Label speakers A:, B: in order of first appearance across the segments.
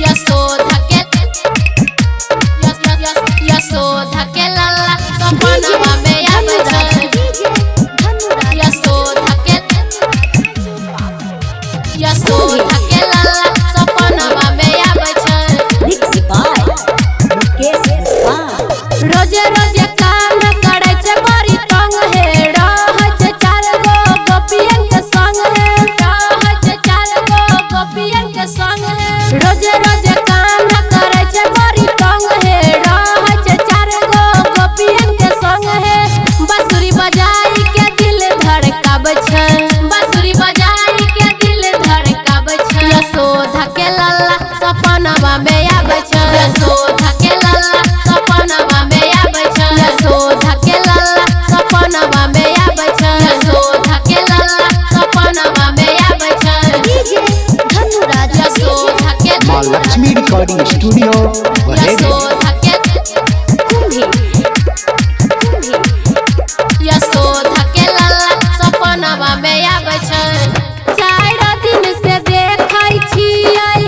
A: यशोदा के यशोदा के लल्ला सपनवा में आवे छै। यशोदा के लल्ला सपनवा में आवे छै। रोजे रोजे काम करे छै बड़ी तंग है, रहै छै 4 गो गोपियन के संग है, रहै छै 4 गो गोपियन के संग है। रोजे रोजे काम करे छै बड़ी तंग है, रहै छै 4 गो गोपियन के संग है। बांसुरी बजाई के दिल धड़काबै छै, बांसुरी बजाई के दिल धड़काबै छै। यशोदा के लल्ला सपनवा में आबै छै। यशोदा के लल्ला सपनवा में आबै छै। यशोदा के लल्ला सपनवा में आबै छै। यशोदा के लल्ला सपनवा में आबै छै। यशोदा के
B: माँ लक्ष्मी रिकॉर्डिंग स्टूडियो बरेली।
A: यशोदा के यशोदा के लल्ला सपनवा में आबै छै। 4 दिन से देखै छियै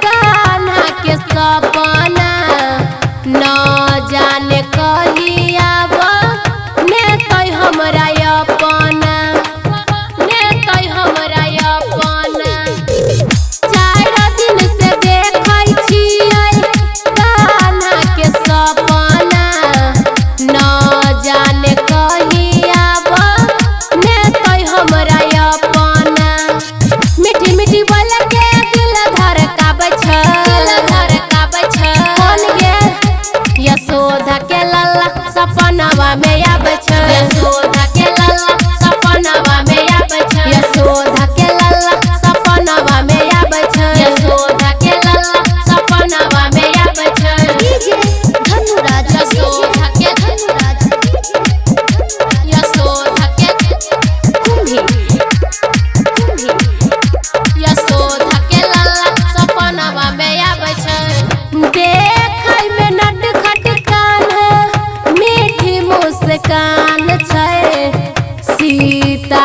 A: कान्हा के सपना, न जाने कहिया ने तै हमरा अपना, ने तै हमरा अपना। 4 दिन से देखै छियै कान्हा के सपना, न जाने कहिया ने तै हमरा अपना। मीठी मीठी बोल के दिल धड़काबै छै, दिल धड़काबै छै। कौन गे यशोदा के लल्ला सपनवा में आबै छै। यशोदा के लल्ला सपनवा में आबै छै। यशोदा के लल्ला सपनवा में आबै छै। यशोदा के लल्ला सपनवा में आबै छै। यशोदा के यशोदा के यशोदा के लल्ला सपनवा में आबै छै। देखै में नटखट कान्हा मीठी मुस्कान छै, सीता